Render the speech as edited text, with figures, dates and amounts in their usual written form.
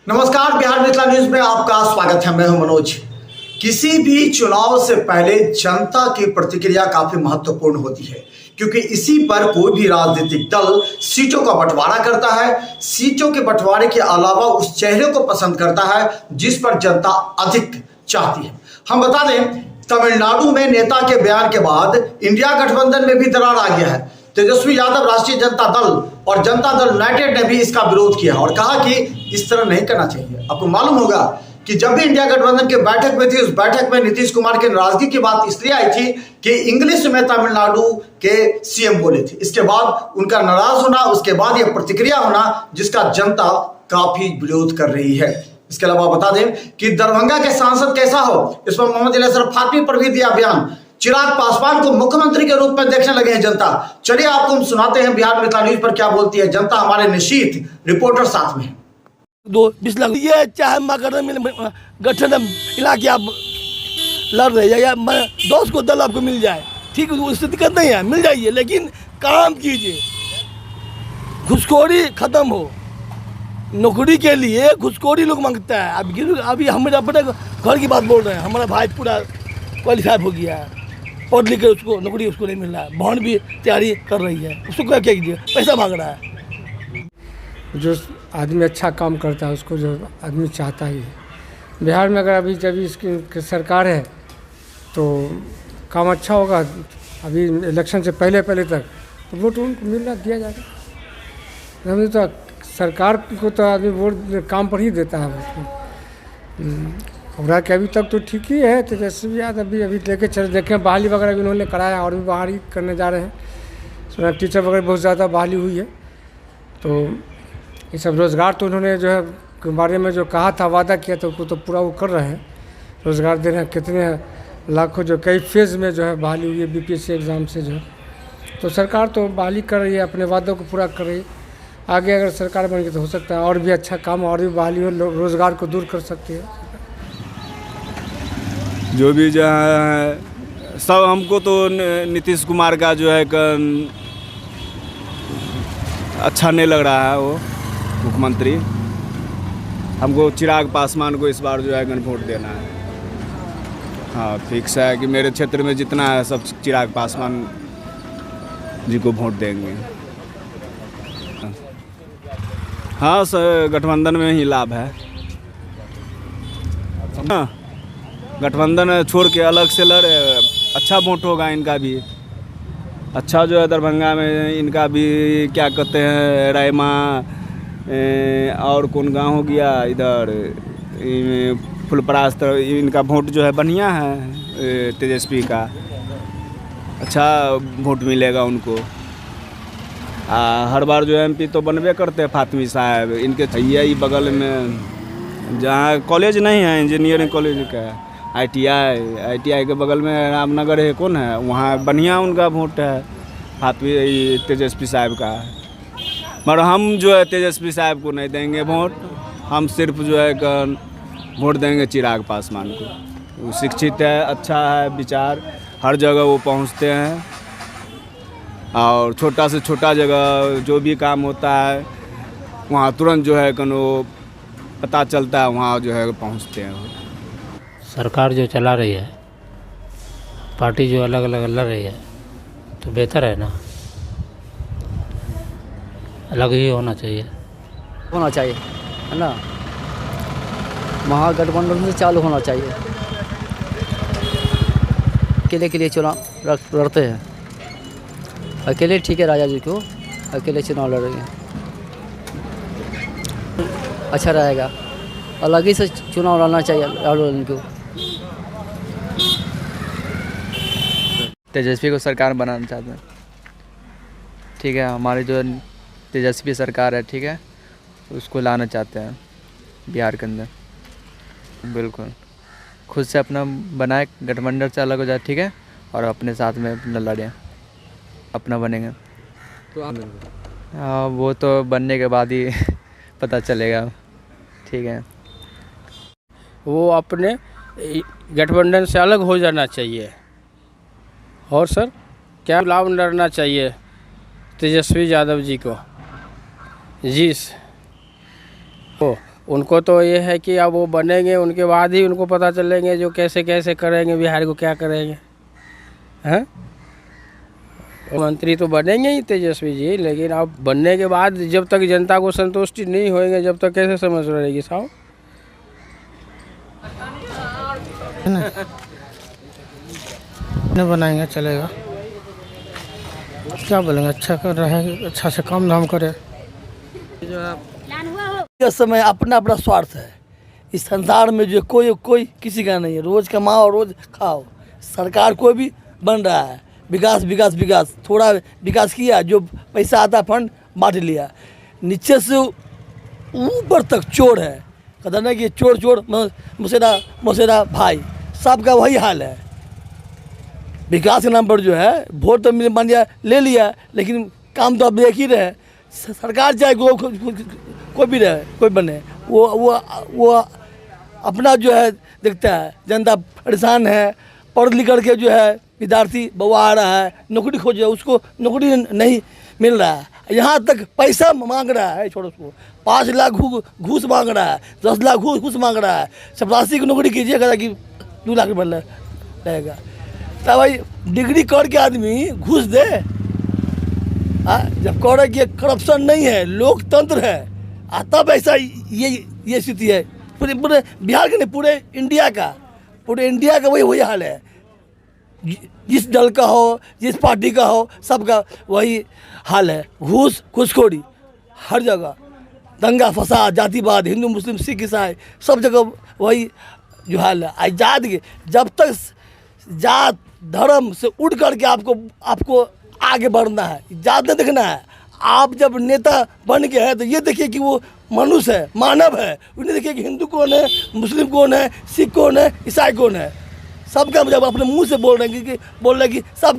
नमस्कार, बिहार मिथिला न्यूज में आपका स्वागत है। मैं हूं मनोज। किसी भी चुनाव से पहले जनता की प्रतिक्रिया काफी महत्वपूर्ण होती है, क्योंकि इसी पर कोई भी राजनीतिक दल सीटों का बंटवारा करता है। सीटों के बंटवारे के अलावा उस चेहरे को पसंद करता है जिस पर जनता अधिक चाहती है। हम बता दें, तमिलनाडु में नेता के बयान के बाद इंडिया गठबंधन में भी दरार आ गया है। तेजस्वी यादव राष्ट्रीय जनता दल और जनता दल यूनाइटेड ने भी इसका विरोध किया और कहा कि इस तरह नहीं करना चाहिए। आपको मालूम होगा कि जब भी इंडिया गठबंधन की बैठक में थी, उस बैठक में नीतीश कुमार की नाराजगी की बात इसलिए आई थी कि इंग्लिश में तमिलनाडु के सीएम बोले थे। इसके बाद उनका नाराज होना, उसके बाद यह प्रतिक्रिया होना जिसका जनता काफी विरोध कर रही है। इसके अलावा बता दें कि दरभंगा के सांसद कैसा हो, इस पर मोहम्मद इली अशरफ फातमी पर भी दिया बयान। चिराग पासवान को मुख्यमंत्री के रूप में देखने लगे हैं जनता। चलिए आपको हम सुनाते हैं बिहार मिथिला न्यूज पर क्या बोलती है जनता। हमारे निश्चित रिपोर्टर साथ में 20 लाख ये चाहे गठन मिला के आप लड़ रहे हैं या दोस्त को दल आपको मिल जाए, ठीक है, उससे दिक्कत नहीं है, मिल जाइए, लेकिन काम कीजिए, घुसखोरी खत्म हो। नौकरी के लिए घुसखोरी लोग मांगता है। अभी हम अपने घर की बात बोल रहे हैं। हमारा भाई पूरा क्वालिफाइड हो गया है, पढ़ लिख के उसको नौकरी उसको नहीं मिल रहा है। बहन भी तैयारी कर रही है, उसको क्या कीजिए, पैसा मांग रहा है। जो आदमी अच्छा काम करता है उसको जो आदमी चाहता ही है। बिहार में अगर अभी जब इसकी सरकार है तो काम अच्छा होगा। अभी इलेक्शन से पहले तक तो वोट उनको मिलना दिया जाएगा। नहीं तो सरकार को तो आदमी वोट काम पर ही देता है उसको। और कि अभी तक तो ठीक ही है। तेजस्वी यादव अभी लेके चल देखें, बहाली वगैरह भी उन्होंने कराया और भी बहाली करने जा रहे हैं। सुना टीचर वगैरह बहुत ज़्यादा बहाली हुई है। तो ये सब रोज़गार तो उन्होंने जो है के बारे में जो कहा था, वादा किया था, उसको तो पूरा वो कर रहे हैं। रोज़गार दे रहे हैं, कितने लाखों जो कई फेज़ में जो है बहाली हुई है बीपीएससी एग्ज़ाम से जो है। तो सरकार तो बहाली कर रही है, अपने वादों को पूरा कर रही है। आगे अगर सरकार बन गई तो हो सकता है और भी अच्छा काम, और भी बहाली हो, रोज़गार को दूर कर सकती है। जो भी जो है सब हमको तो नीतीश कुमार का जो है अच्छा नहीं लग रहा है वो मुख्यमंत्री। हमको चिराग पासवान को इस बार जो है वोट देना है। हाँ, फिक्स है कि मेरे क्षेत्र में जितना है सब चिराग पासवान जी को वोट देंगे। हाँ सर, गठबंधन में ही लाभ है। हाँ, गठबंधन छोड़ के अलग से लड़े, अच्छा वोट होगा इनका भी। अच्छा जो है दरभंगा में इनका भी क्या कहते हैं, रायमा और कौन गांव हो गया इधर फुलपरास, इनका वोट जो है बढ़िया है। तेजस्वी का अच्छा वोट मिलेगा उनको। हर बार जो एमपी तो बनबे करते हैं फातमी साहब। इनके चाहिए ही बगल में जहाँ कॉलेज नहीं है, इंजीनियरिंग कॉलेज का ITI के बगल में रामनगर है, कौन है वहाँ, बढ़िया उनका वोट है फातमी तेजस्वी साहब का। मगर हम जो है तेजस्वी साहब को नहीं देंगे वोट। हम सिर्फ जो है वोट देंगे चिराग पासवान को। वो शिक्षित है, अच्छा है, विचार हर जगह वो पहुँचते हैं और छोटा से छोटा जगह जो भी काम होता है वहाँ तुरंत जो है वो पता चलता है, वहाँ जो है पहुँचते हैं। सरकार जो चला रही है, पार्टी जो अलग अलग लड़ रही है, तो बेहतर है ना, अलग ही होना चाहिए है ना। महागठबंधन से चालू होना चाहिए। अकेले के लिए चुनाव लड़ते हैं, अकेले ठीक है। राजा जी को अकेले चुनाव लड़ेंगे, अच्छा रहेगा। अलग ही से चुनाव लड़ना चाहिए राहुल को। तेजस्वी को सरकार बनाना चाहते हैं, ठीक है। हमारी जो तेजस्वी सरकार है, ठीक है, उसको लाना चाहते हैं बिहार के अंदर। बिल्कुल खुद से अपना बनाए, गठबंधन से अलग हो जाए, ठीक है, और अपने साथ में अपना लड़ें, अपना बनेंगे। तो हाँ, वो तो बनने के बाद ही पता चलेगा, ठीक है। वो अपने गठबंधन से अलग हो जाना चाहिए। और सर क्या लाभ लड़ना चाहिए तेजस्वी यादव जी को। जी उनको तो ये है कि अब वो बनेंगे उनके बाद ही उनको पता चलेंगे जो कैसे कैसे करेंगे, बिहार को क्या करेंगे। हैं मंत्री तो बनेंगे ही तेजस्वी जी, लेकिन अब बनने के बाद जब तक जनता को संतुष्टि नहीं होएंगे जब तक कैसे समझ रहेगी साहब। नहीं बनाएंगे चलेगा, क्या बोलेंगे, अच्छा कर रहा है, अच्छा से काम धाम करे। इस समय अपना अपना स्वार्थ है। इस संसार में जो कोई किसी का नहीं है। रोज कमाओ रोज खाओ। सरकार कोई भी बन रहा है, विकास विकास विकास, थोड़ा विकास किया, जो पैसा आता फंड बांट लिया। नीचे से ऊपर तक चोर है, कहता ना कि चोर चोर मुसेरा भाई, सबका वही हाल है। विकास के नाम पर जो है वोट तो मान लिया ले लिया, लेकिन काम तो अब देख ही रहे। सरकार चाहे कोई भी रहे, कोई बने, वो अपना जो है देखता है। जनता परेशान है, पढ़ लिख करके जो है विद्यार्थी बउआ आ रहा है, नौकरी खोजे, उसको नौकरी नहीं मिल रहा है। यहाँ तक पैसा मांग रहा है, छोड़ो उसको, 5 लाख घूस मांग रहा है, 10 लाख घूस मांग रहा है। चपरासी की नौकरी कीजिएगा कि 2 लाख रुपये लगेगा। तो भाई डिग्री करके आदमी घूस दे, जब कह रहे कि करप्शन नहीं है, लोकतंत्र है, तब ऐसा ये स्थिति है पूरे बिहार का नहीं, पूरे इंडिया का वही हाल है। जिस दल का हो, जिस पार्टी का हो, सबका वही हाल है। घूसखोरी हर जगह, दंगा फसाद, जातिवाद, हिंदू मुस्लिम सिख ईसाई सब जगह वही जो हाल है। आजाद के जब तक जात धर्म से उठ करके आपको आगे बढ़ना है, जात नहीं देखना है। आप जब नेता बन के हैं तो ये देखिए कि वो मनुष्य है, मानव है। उन्हें देखिए कि हिंदू कौन है, मुस्लिम कौन है, सिख कौन है, ईसाई कौन है। सबका जब अपने मुंह से बोल रहे हैं कि सबका